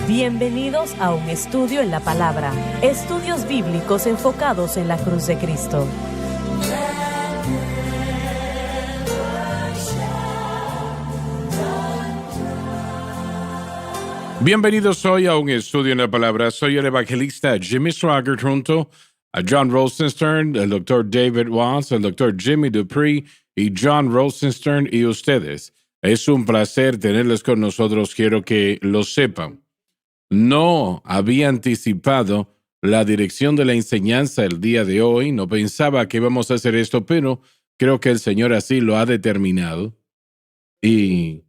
Bienvenidos a un estudio en la palabra. Estudios bíblicos enfocados en la cruz de Cristo. Bienvenidos hoy a un estudio en la palabra. Soy el evangelista Jimmy Swaggart junto a John Rosenstern, el doctor David Watts, el doctor Jimmy Dupree y John Rosenstern y ustedes. Es un placer tenerles con nosotros. Quiero que lo sepan. No había anticipado la dirección de la enseñanza el día de hoy. No pensaba que íbamos a hacer esto, pero creo que el Señor así lo ha determinado. Y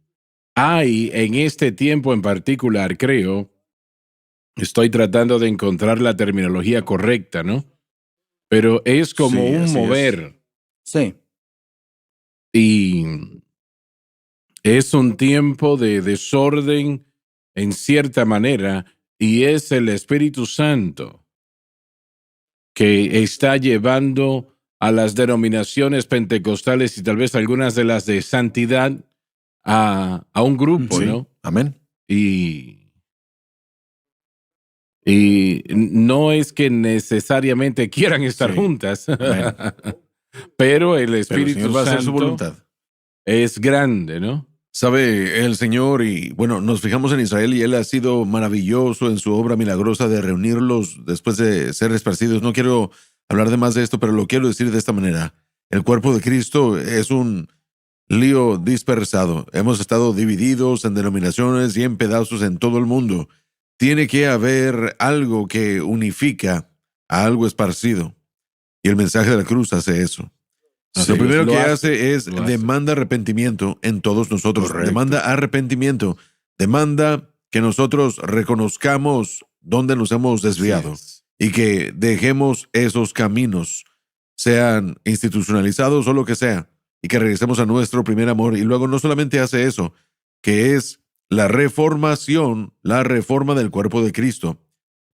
hay en este tiempo en particular, creo, estoy tratando de encontrar la terminología correcta, ¿no? Pero es como Sí, un así mover. Sí. Y es un tiempo de desorden en cierta manera, y es el Espíritu Santo que está llevando a las denominaciones pentecostales y tal vez algunas de las de santidad a un grupo, Sí. ¿no? Amén. Y no es que necesariamente quieran estar Sí. juntas, Amén. pero el Pero el Espíritu Señor va a hacer su Santo voluntad. es grande, ¿no? Sabe el Señor, y bueno, nos fijamos en Israel y Él ha sido maravilloso en su obra milagrosa de reunirlos después de ser esparcidos. No quiero hablar de más de esto, pero lo quiero decir de esta manera. El cuerpo de Cristo es un lío dispersado. Hemos estado divididos en denominaciones y en pedazos en todo el mundo. Tiene que haber algo que unifica a algo esparcido. Y el mensaje de la cruz hace eso. Sí, Lo primero lo que hace, hace es lo hace. demanda arrepentimiento en todos nosotros. Correcto. Demanda arrepentimiento. Demanda que nosotros reconozcamos dónde nos hemos desviado y que dejemos esos caminos, sean institucionalizados o lo que sea, y que regresemos a nuestro primer amor. Y luego no solamente hace eso, que es la reformación, la reforma del cuerpo de Cristo,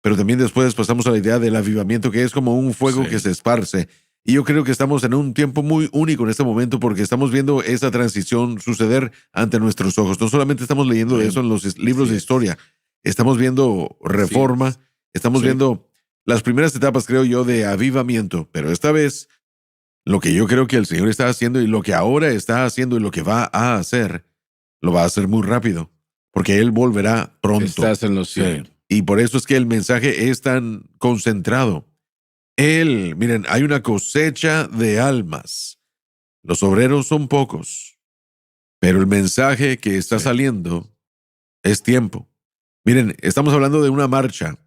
pero también después pasamos a la idea del avivamiento, que es como un fuego Sí. que se esparce. Y yo creo que estamos en un tiempo muy único en este momento porque estamos viendo esa transición suceder ante nuestros ojos. No solamente estamos leyendo de eso en los libros de historia, estamos viendo reforma, estamos viendo las primeras etapas, creo yo, de avivamiento. Pero esta vez, lo que yo creo que el Señor está haciendo y lo que ahora está haciendo y lo que va a hacer, lo va a hacer muy rápido, porque Él volverá pronto. Estás en los cielos. Y por eso es que el mensaje es tan concentrado. Miren, hay una cosecha de almas. Los obreros son pocos, pero el mensaje que está saliendo es tiempo. Miren, estamos hablando de una marcha,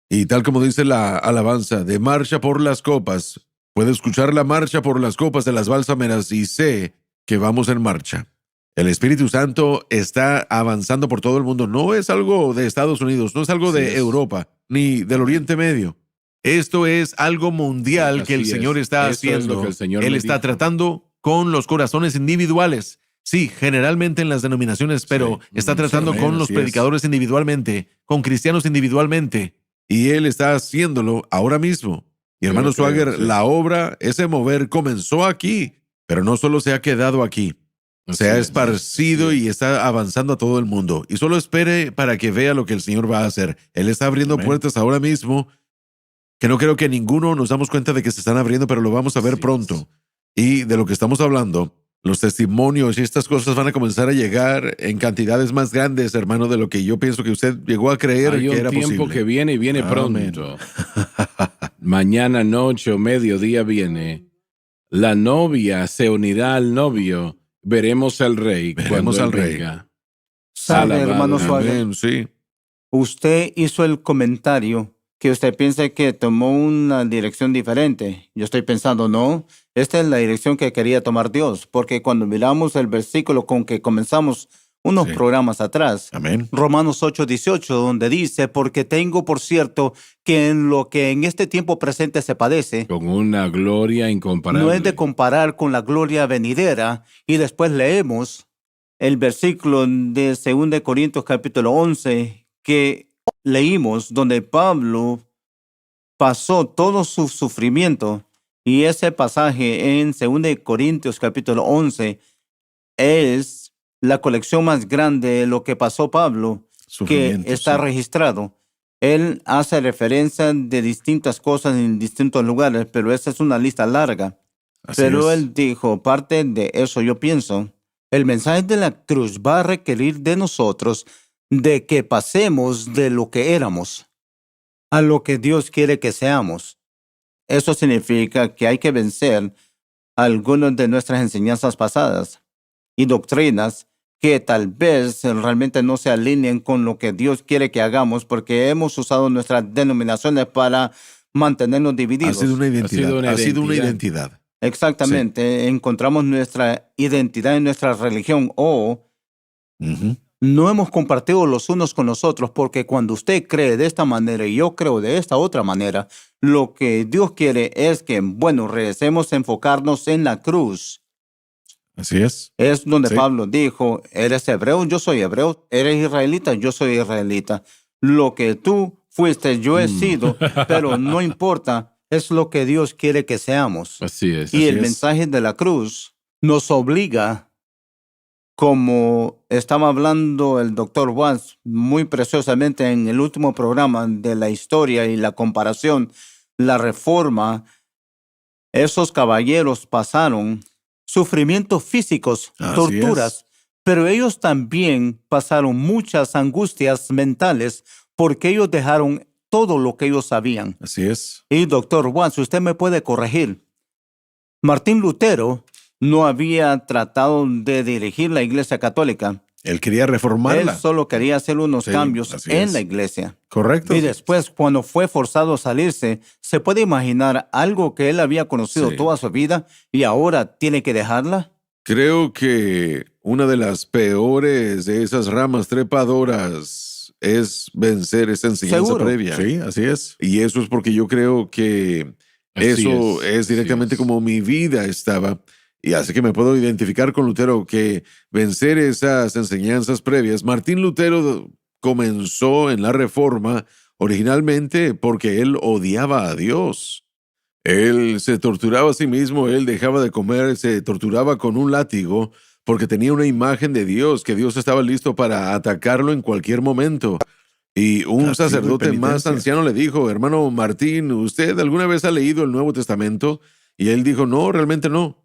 y tal como dice la alabanza, de marcha por las copas. Puedo escuchar la marcha por las copas de las bálsameras y sé que vamos en marcha. El Espíritu Santo está avanzando por todo el mundo. No es algo de Estados Unidos, no es algo de Europa, ni del Oriente Medio. Esto es algo mundial que el Señor está haciendo. Él está tratando con los corazones individuales. Sí, generalmente en las denominaciones, pero está tratando con los predicadores individualmente, con cristianos individualmente. Y Él está haciéndolo ahora mismo. Y hermano Swaggart, la obra, ese mover comenzó aquí, pero no solo se ha quedado aquí. Se ha esparcido y está avanzando a todo el mundo. Y solo espere para que vea lo que el Señor va a hacer. Él está abriendo puertas ahora mismo que no creo que ninguno nos damos cuenta de que se están abriendo, pero lo vamos a ver pronto. Y de lo que estamos hablando, los testimonios y estas cosas van a comenzar a llegar en cantidades más grandes, hermano, de lo que yo pienso que usted llegó a creer que era posible. Hay un tiempo que viene y viene pronto. Mañana, noche o mediodía viene. La novia se unirá al novio. Veremos al rey cuando él venga. Sabe, hermano Swaggart, Sí. usted hizo el comentario que usted piensa que tomó una dirección diferente. Yo estoy pensando, no, esta es la dirección que quería tomar Dios, porque cuando miramos el versículo con que comenzamos unos programas atrás, Amén. Romanos 8:18, donde dice, porque tengo por cierto que en lo que en este tiempo presente se padece, con una gloria incomparable. no es de comparar con la gloria venidera. Y después leemos el versículo de 2 Corintios capítulo 11 que leímos, donde Pablo pasó todo su sufrimiento. Y ese pasaje en 2 Corintios capítulo 11 es la colección más grande de lo que pasó Pablo. Sufrimiento, está sí. registrado. Él hace referencia de distintas cosas en distintos lugares, pero esa es una lista larga. Así Pero es. él dijo, parte de eso yo pienso, el mensaje de la cruz va a requerir de nosotros de que pasemos de lo que éramos a lo que Dios quiere que seamos. Eso significa que hay que vencer algunas de nuestras enseñanzas pasadas y doctrinas que tal vez realmente no se alineen con lo que Dios quiere que hagamos porque hemos usado nuestras denominaciones para mantenernos Ha divididos. sido una identidad. Ha sido una identidad. Exactamente, encontramos nuestra identidad en nuestra religión o Ujú. no hemos compartido los unos con los otros porque cuando usted cree de esta manera y yo creo de esta otra manera, lo que Dios quiere es que, bueno, regresemos a enfocarnos en la cruz. Así es. Es donde Sí. Pablo dijo, eres hebreo, yo soy hebreo, eres israelita, yo soy israelita. Lo que tú fuiste, yo he sido, pero no importa, es lo que Dios quiere que seamos. Así es. Y Así el es. mensaje de la cruz nos obliga, como estaba hablando el doctor Watts muy preciosamente en el último programa de la historia y la comparación, la reforma, esos caballeros pasaron sufrimientos físicos, Así torturas, es. pero ellos también pasaron muchas angustias mentales porque ellos dejaron todo lo que ellos sabían. Así es. Y doctor Watts, usted me puede corregir. Martín Lutero no había tratado de dirigir la Iglesia Católica. Él quería Él reformarla. solo quería hacer unos Sí, cambios así en es. la Iglesia. Correcto. Y después, cuando fue forzado a salirse, se puede imaginar algo que él había conocido Sí. toda su vida y ahora tiene que dejarla. Creo que una de las peores de esas ramas trepadoras es vencer esa enseñanza Seguro. previa. Sí, así es. Y eso es porque yo creo que Así eso es directamente así es. como mi vida estaba. Y así que me puedo identificar con Lutero, que vencer esas enseñanzas previas. Martín Lutero comenzó en la Reforma originalmente porque él odiaba a Dios. Él se torturaba a sí mismo, él dejaba de comer, se torturaba con un látigo porque tenía una imagen de Dios, que Dios estaba listo para atacarlo en cualquier momento. Y un Castigo y sacerdote más penitencia. anciano le dijo, hermano Martín, ¿usted alguna vez ha leído el Nuevo Testamento? Y él dijo, no, realmente no.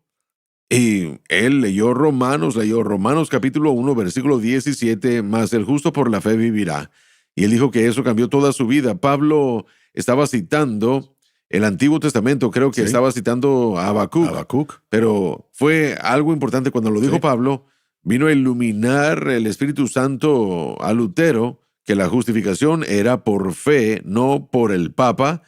Y él leyó Romanos capítulo 1, versículo 17, más el justo por la fe vivirá. Y él dijo que eso cambió toda su vida. Pablo estaba citando el Antiguo Testamento, creo que Sí. estaba citando a Habacuc, Habacuc. pero fue algo importante cuando lo dijo Sí. Pablo, vino a iluminar el Espíritu Santo a Lutero, que la justificación era por fe, no por el Papa,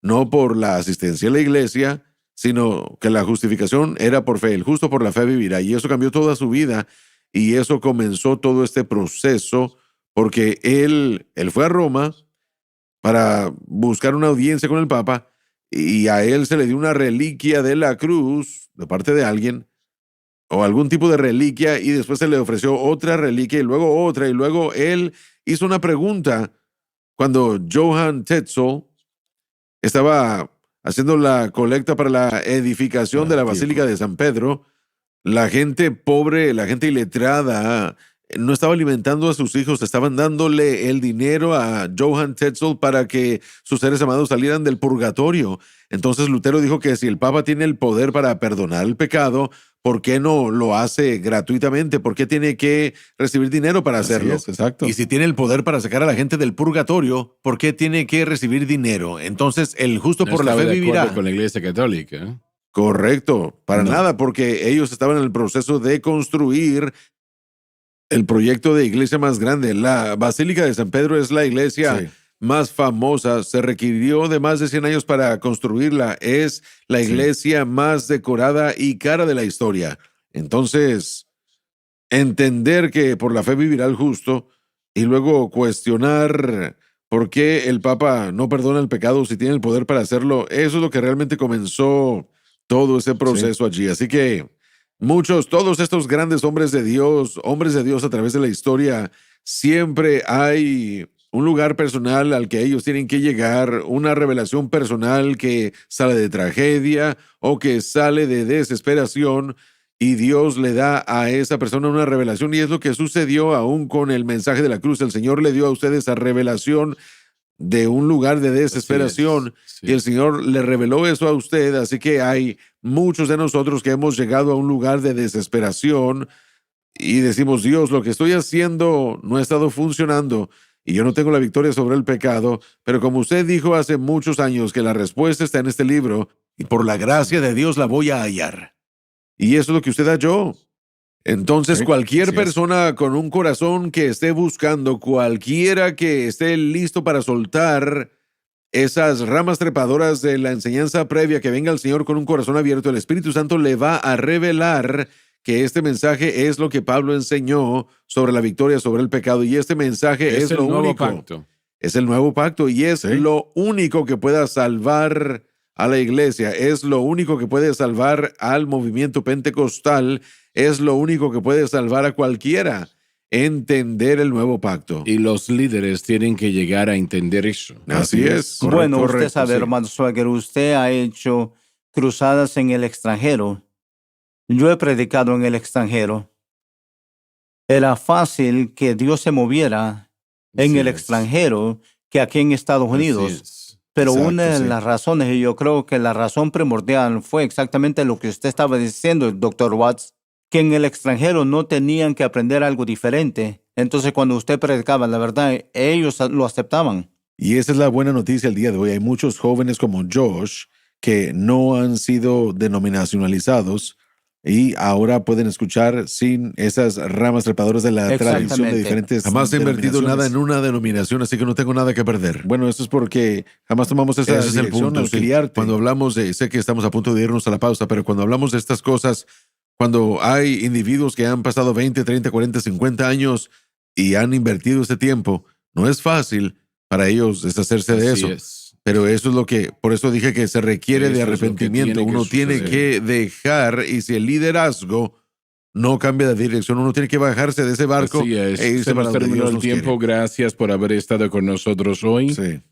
no por la asistencia a la iglesia, sino que la justificación era por fe. El justo por la fe vivirá. Y eso cambió toda su vida y eso comenzó todo este proceso porque él fue a Roma para buscar una audiencia con el Papa y a él se le dio una reliquia de la cruz de parte de alguien o algún tipo de reliquia y después se le ofreció otra reliquia y luego otra y luego él hizo una pregunta cuando Johann Tetzel estaba haciendo la colecta para la edificación de la Basílica de San Pedro. La gente pobre, la gente iletrada, no estaba alimentando a sus hijos, estaban dándole el dinero a Johann Tetzel para que sus seres amados salieran del purgatorio. Entonces Lutero dijo que si el Papa tiene el poder para perdonar el pecado, ¿por qué no lo hace gratuitamente? ¿Por qué tiene que recibir dinero para Así hacerlo? es, exacto. Y si tiene el poder para sacar a la gente del purgatorio, ¿por qué tiene que recibir dinero? Entonces el justo No por la estaba fe de acuerdo vivirá. con la Iglesia Católica. ¿Eh? Correcto, para No. nada, porque ellos estaban en el proceso de construir el proyecto de iglesia más grande. La Basílica de San Pedro es la iglesia Sí. más famosa. Se requirió de más de 100 años para construirla. Es la Sí. iglesia más decorada y cara de la historia. Entonces, entender que por la fe vivirá el justo y luego cuestionar por qué el Papa no perdona el pecado si tiene el poder para hacerlo, eso es lo que realmente comenzó todo ese proceso allí. Así que todos estos grandes hombres de Dios a través de la historia, siempre hay un lugar personal al que ellos tienen que llegar, una revelación personal que sale de tragedia o que sale de desesperación. y Dios le da a esa persona una revelación, y es lo que sucedió aún con el mensaje de la cruz. El Señor le dio a usted esa revelación de un lugar de desesperación, Sí. y el Señor le reveló eso a usted, así que hay muchos de nosotros que hemos llegado a un lugar de desesperación y decimos, Dios, lo que estoy haciendo no ha estado funcionando y yo no tengo la victoria sobre el pecado, pero como usted dijo hace muchos años que la respuesta está en este libro y por la gracia de Dios la voy a hallar. Y eso es lo que usted halló. Entonces, Sí, cualquier así es. persona con un corazón que esté buscando, cualquiera que esté listo para soltar esas ramas trepadoras de la enseñanza previa, que venga el Señor con un corazón abierto, el Espíritu Santo le va a revelar que este mensaje es lo que Pablo enseñó sobre la victoria sobre el pecado, y este mensaje es el lo nuevo único. pacto. Es el nuevo pacto y es Sí. lo único que pueda salvar a la iglesia, es lo único que puede salvar al movimiento pentecostal, es lo único que puede salvar a cualquiera. Entender el nuevo pacto. Y los líderes tienen que llegar a entender eso. Así es. Bueno, usted correcto, sabe, sí. hermano Swagger, usted ha hecho cruzadas en el extranjero. Yo he predicado en el extranjero. Era fácil que Dios se moviera en Así el es. extranjero que aquí en Estados Así Unidos. es. Pero Exacto, una de sí. las razones, y yo creo que la razón primordial fue exactamente lo que usted estaba diciendo, Dr. Watts, que en el extranjero no tenían que aprender algo diferente. Entonces, cuando usted predicaba la verdad, ellos lo aceptaban. Y esa es la buena noticia el día de hoy. Hay muchos jóvenes como Josh que no han sido denominacionalizados y ahora pueden escuchar sin esas ramas trepadoras de la tradición de Exactamente. diferentes. Jamás he invertido nada en una denominación, así que no tengo nada que perder. Bueno, eso es porque jamás tomamos esa Ese es el dirección punto, al sí. criarte. Cuando hablamos de, sé que estamos a punto de irnos a la pausa, pero cuando hablamos de estas cosas, cuando hay individuos que han pasado 20, 30, 40, 50 años y han invertido ese tiempo, no es fácil para ellos deshacerse de Así eso. es. Pero eso es lo que, por eso dije que se requiere Eso de es lo que arrepentimiento. tiene que Uno tiene suceder. que dejar, y si el liderazgo no cambia de dirección, uno tiene que bajarse de ese barco Así es. e irse Se para nos donde terminó Dios el nos tiempo. Gracias por haber estado con nosotros hoy. quiere.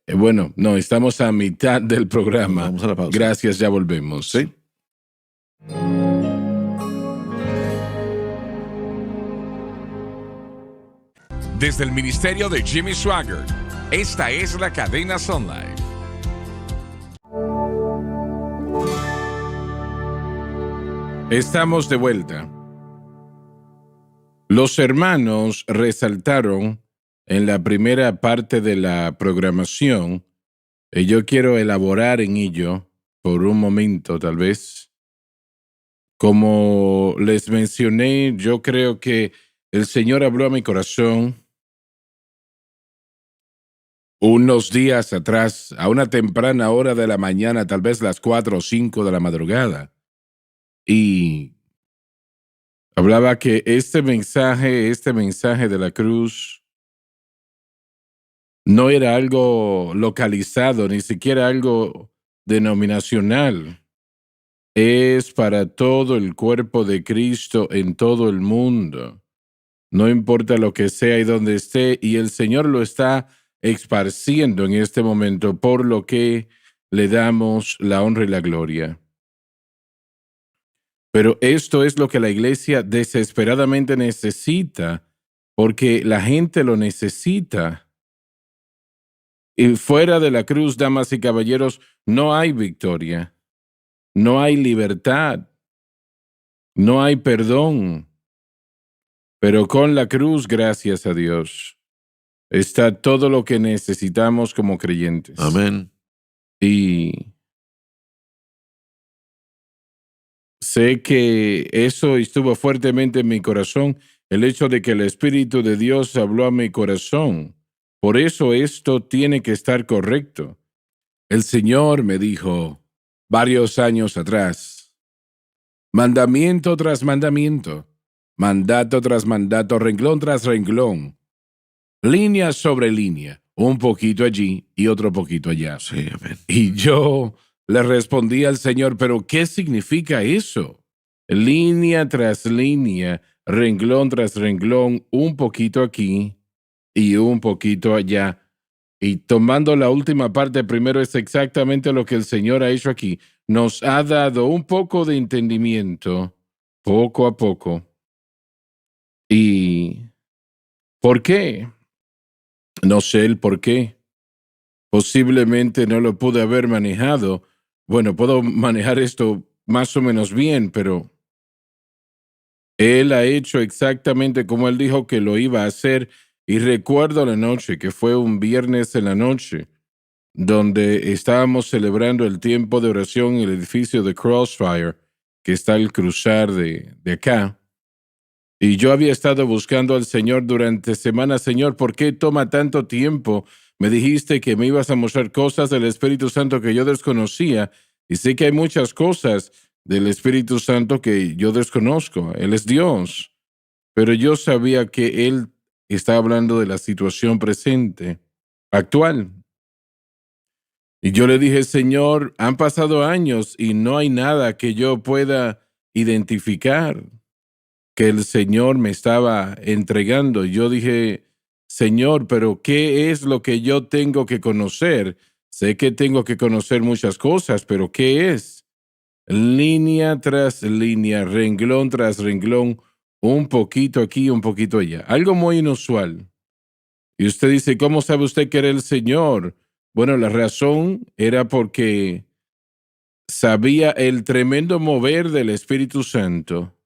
Sí. Bueno, no, estamos a mitad del programa. Nos vamos a la pausa. Gracias, ya volvemos. Sí. Desde el ministerio de Jimmy Swaggart, esta es la cadena Sun Life. Estamos de vuelta. Los hermanos resaltaron en la primera parte de la programación, y yo quiero elaborar en ello por un momento tal vez. Como les mencioné, yo creo que el Señor habló a mi corazón unos días atrás, a una temprana hora de la mañana, tal vez las 4 o 5 de la madrugada. Y hablaba que este mensaje de la cruz no era algo localizado, ni siquiera algo denominacional. Es para todo el cuerpo de Cristo en todo el mundo. No importa lo que sea y dónde esté, y el Señor lo está esparciendo en este momento, por lo que le damos la honra y la gloria. Pero esto es lo que la iglesia desesperadamente necesita, porque la gente lo necesita. Y fuera de la cruz, damas y caballeros, no hay victoria, no hay libertad, no hay perdón. Pero con la cruz, gracias a Dios, está todo lo que necesitamos como creyentes. Amén. Y sé que eso estuvo fuertemente en mi corazón, el hecho de que el Espíritu de Dios habló a mi corazón. Por eso esto tiene que estar correcto. El Señor me dijo varios años atrás, mandamiento tras mandamiento, mandato tras mandato, renglón tras renglón, línea sobre línea, un poquito allí y otro poquito allá. Sí, amén. Y yo le respondí al Señor, ¿pero qué significa eso? Línea tras línea, renglón tras renglón, un poquito aquí y un poquito allá. Y tomando la última parte primero, es exactamente lo que el Señor ha hecho aquí. Nos ha dado un poco de entendimiento poco a poco. ¿Y por qué? No sé el por qué. Posiblemente no lo pude haber manejado. Bueno, puedo manejar esto más o menos bien, pero él ha hecho exactamente como él dijo que lo iba a hacer. Y recuerdo la noche, que fue un viernes en la noche, donde estábamos celebrando el tiempo de oración en el edificio de Crossfire, que está al cruzar de acá. Y yo había estado buscando al Señor durante semanas. Señor, ¿por qué toma tanto tiempo? Me dijiste que me ibas a mostrar cosas del Espíritu Santo que yo desconocía, y sé que hay muchas cosas del Espíritu Santo que yo desconozco. Él es Dios, pero yo sabía que Él está hablando de la situación presente, actual. Y yo le dije, Señor, han pasado años y no hay nada que yo pueda identificar que el Señor me estaba entregando. Yo dije, Señor, pero ¿qué es lo que yo tengo que conocer? Sé que tengo que conocer muchas cosas, pero ¿qué es? Línea tras línea, renglón tras renglón, un poquito aquí, un poquito allá. Algo muy inusual. Y usted dice, ¿cómo sabe usted que era el Señor? Bueno, la razón era porque sabía el tremendo mover del Espíritu Santo.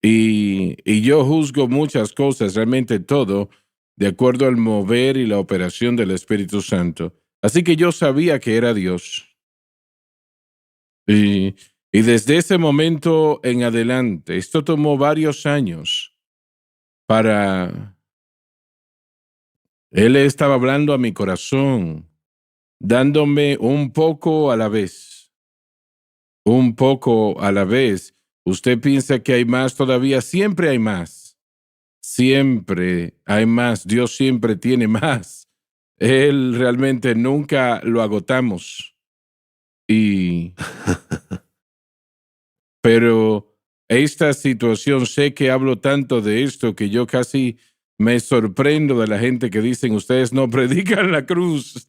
Y yo juzgo muchas cosas, realmente todo, de acuerdo al mover y la operación del Espíritu Santo. Así que yo sabía que era Dios. Y, y desde ese momento en adelante, esto tomó varios años para... Él estaba hablando a mi corazón, dándome un poco a la vez. Un poco a la vez. Usted piensa que hay más todavía, siempre hay más. Siempre hay más, Dios siempre tiene más. Él realmente nunca lo agotamos. Y, pero esta situación, sé que hablo tanto de esto que yo casi me sorprendo de la gente que dicen, ustedes no predican la cruz.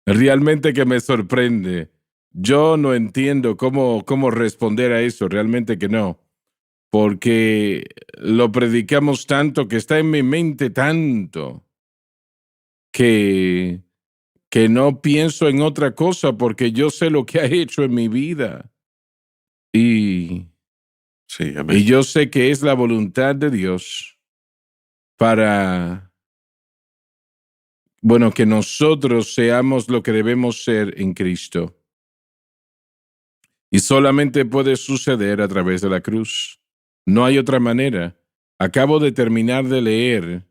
Realmente que me sorprende. Yo no entiendo cómo responder a eso, realmente que no. Porque lo predicamos tanto, que está en mi mente tanto, que, que no pienso en otra cosa porque yo sé lo que ha hecho en mi vida. Y, Sí, y amén. yo sé que es la voluntad de Dios para, bueno, que nosotros seamos lo que debemos ser en Cristo. Y solamente puede suceder a través de la cruz. No hay otra manera. Acabo de terminar de leer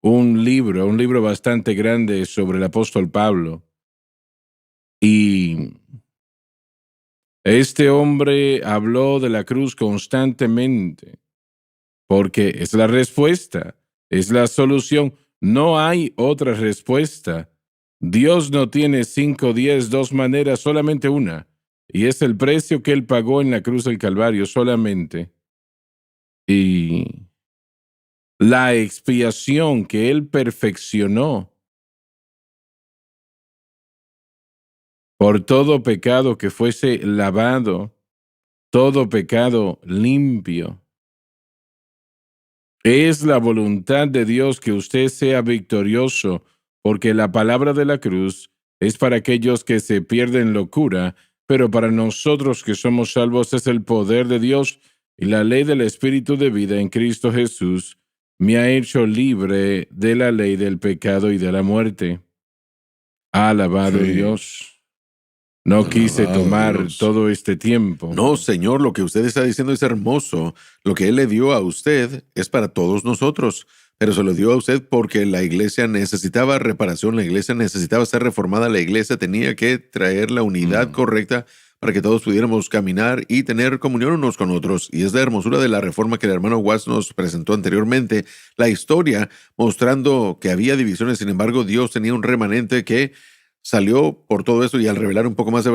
un libro bastante grande sobre el apóstol Pablo. Y este hombre habló de la cruz constantemente, porque es la respuesta, es la solución. No hay otra respuesta. Dios no tiene 5, 10, 2 maneras, solamente una. Y es el precio que Él pagó en la cruz del Calvario solamente. Y la expiación que Él perfeccionó por todo pecado que fuese lavado, todo pecado limpio. Es la voluntad de Dios que usted sea victorioso, porque la palabra de la cruz es para aquellos que se pierden locura, pero para nosotros que somos salvos es el poder de Dios, y la ley del Espíritu de vida en Cristo Jesús me ha hecho libre de la ley del pecado y de la muerte. Alabado Sí, Dios. No quise alabado tomar Dios. todo este tiempo. No, Señor, lo que usted está diciendo es hermoso. Lo que Él le dio a usted es para todos nosotros, pero se lo dio a usted porque la iglesia necesitaba reparación, la iglesia necesitaba ser reformada, la iglesia tenía que traer la unidad correcta para que todos pudiéramos caminar y tener comunión unos con otros. Y es la hermosura de la reforma que el hermano Watts nos presentó anteriormente, la historia mostrando que había divisiones, sin embargo, Dios tenía un remanente que salió por todo eso, y al revelar un poco más de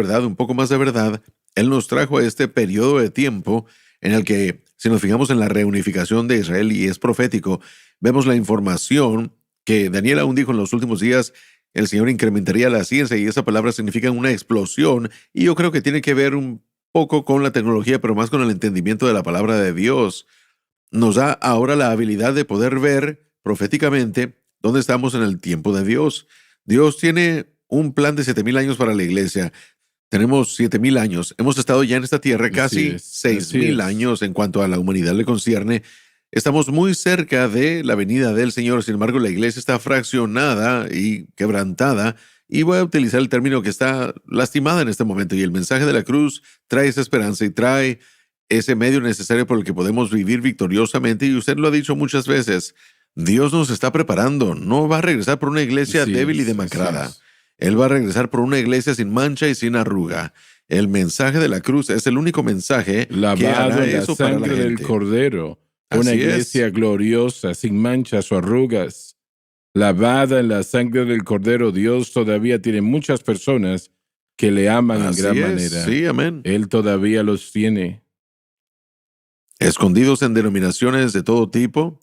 verdad, Él nos trajo a este periodo de tiempo en el que, si nos fijamos en la reunificación de Israel, y es profético, vemos la información que Daniel aún dijo: en los últimos días el Señor incrementaría la ciencia, y esa palabra significa una explosión, y yo creo que tiene que ver un poco con la tecnología, pero más con el entendimiento de la palabra de Dios. Nos da ahora la habilidad de poder ver proféticamente dónde estamos en el tiempo de Dios. Dios tiene un plan de 7,000 años para la iglesia. Tenemos 7,000 años. Hemos estado ya en esta tierra casi 6,000 años en cuanto a la humanidad le concierne. Estamos muy cerca de la venida del Señor. Sin embargo, la iglesia está fraccionada y quebrantada. Y voy a utilizar el término que está lastimada en este momento. Y el mensaje de la cruz trae esa esperanza y trae ese medio necesario por el que podemos vivir victoriosamente. Y usted lo ha dicho muchas veces. Dios nos está preparando. No va a regresar por una iglesia débil y demacrada. Él va a regresar por una iglesia sin mancha y sin arruga. El mensaje de la cruz es el único mensaje que hará eso para la sangre del gente. Cordero. Una iglesia gloriosa, sin manchas o arrugas. Lavada en la sangre del Cordero, Dios todavía tiene muchas personas que le aman en gran manera. Sí, amén. Él todavía los tiene. Escondidos en denominaciones de todo tipo,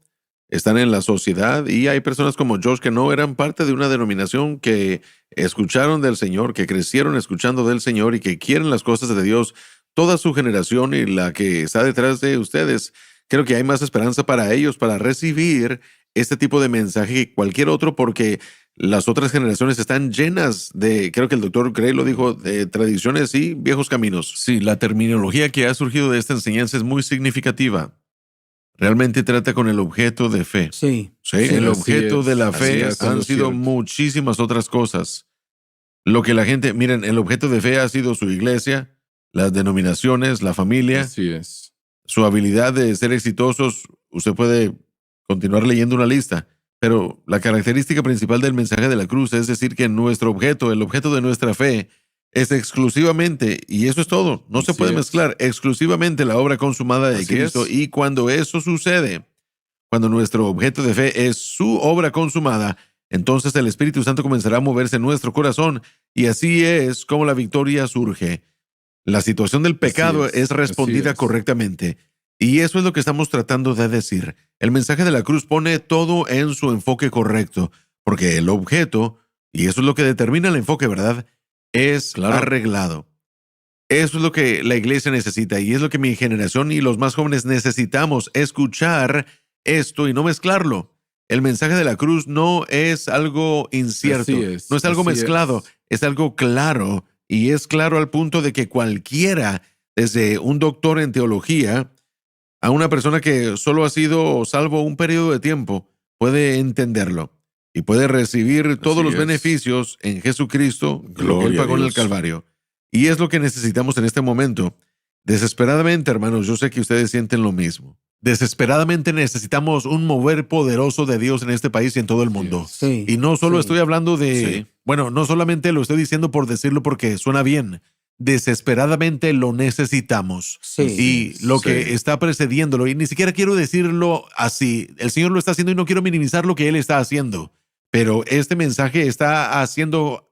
están en la sociedad y hay personas como Josh que no eran parte de una denominación, que escucharon del Señor, que crecieron escuchando del Señor y que quieren las cosas de Dios. Toda su generación y la que está detrás de ustedes, creo que hay más esperanza para ellos para recibir este tipo de mensaje que cualquier otro, porque las otras generaciones están llenas de, creo que el doctor Gray lo dijo, de tradiciones y viejos caminos. Sí, la terminología que ha surgido de esta enseñanza es muy significativa. Realmente trata con el objeto de fe. Sí. El objeto de la fe han sido cierto. muchísimas otras cosas. Lo que la gente, miren, el objeto de fe ha sido su iglesia, las denominaciones, la familia, Así es. su habilidad de ser exitosos. Usted puede continuar leyendo una lista, pero la característica principal del mensaje de la cruz es decir que nuestro objeto, el objeto de nuestra fe, es exclusivamente, y eso es todo, no se puede mezclar, exclusivamente la obra consumada de Cristo. Y cuando eso sucede, cuando nuestro objeto de fe es su obra consumada, entonces el Espíritu Santo comenzará a moverse en nuestro corazón, y así es como la victoria surge. La situación del pecado es respondida correctamente. Y eso es lo que estamos tratando de decir. El mensaje de la cruz pone todo en su enfoque correcto, porque el objeto, y eso es lo que determina el enfoque, ¿verdad?, es arreglado. Eso es lo que la iglesia necesita, y es lo que mi generación y los más jóvenes necesitamos, escuchar esto y no mezclarlo. El mensaje de la cruz no es algo incierto, no es algo mezclado, es algo claro, y es claro al punto de que cualquiera, desde un doctor en teología a una persona que solo ha sido salvo un periodo de tiempo, puede entenderlo y puede recibir todos los beneficios en Jesucristo, lo que Él pagó en el Calvario. Y es lo que necesitamos en este momento. Desesperadamente, hermanos, yo sé que ustedes sienten lo mismo. Desesperadamente necesitamos un mover poderoso de Dios en este país y en todo el mundo. Sí. Y no solo estoy hablando de... Bueno, no solamente lo estoy diciendo por decirlo porque suena bien. Desesperadamente lo necesitamos. Y lo que está precediéndolo, y ni siquiera quiero decirlo así, el Señor lo está haciendo y no quiero minimizar lo que Él está haciendo. Pero este mensaje está haciendo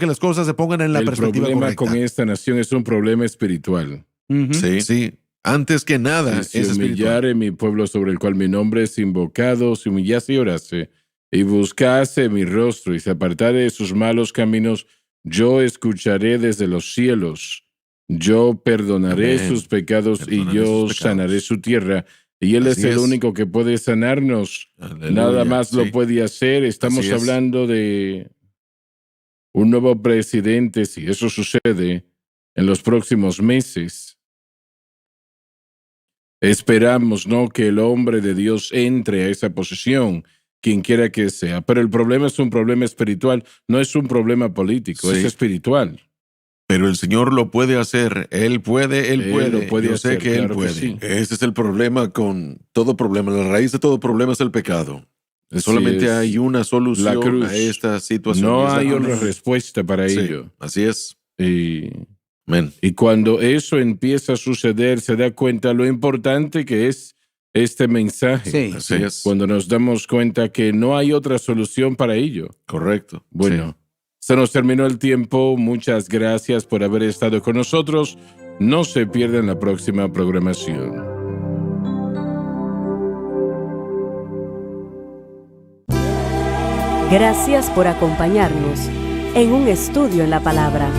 que las cosas se pongan en la perspectiva correcta. El problema con esta nación es un problema espiritual. Sí. Antes que nada, si humillare mi pueblo sobre el cual mi nombre es invocado, si humillase y orase, y buscase mi rostro, y se apartare de sus malos caminos, yo escucharé desde los cielos. Yo perdonaré sus pecados y yo sanaré su tierra. Y Él es el único que puede sanarnos. Aleluya. Nada más lo puede hacer. Estamos hablando de un nuevo presidente, si eso sucede en los próximos meses. Esperamos, ¿no?, que el hombre de Dios entre a esa posición, quien quiera que sea. Pero el problema es un problema espiritual, no es un problema político, es espiritual. Pero el Señor lo puede hacer. Él puede. Yo sé que Él puede. Sí. Ese es el problema con todo problema. La raíz de todo problema es el pecado. Solamente hay una solución la cruz. A esta situación. No hay otra respuesta para ello. Así es. Y cuando eso empieza a suceder, se da cuenta lo importante que es este mensaje. Así es. Cuando nos damos cuenta que no hay otra solución para ello. Correcto. Bueno. Se nos terminó el tiempo. Muchas gracias por haber estado con nosotros. No se pierdan la próxima programación. Gracias por acompañarnos en un estudio en la palabra.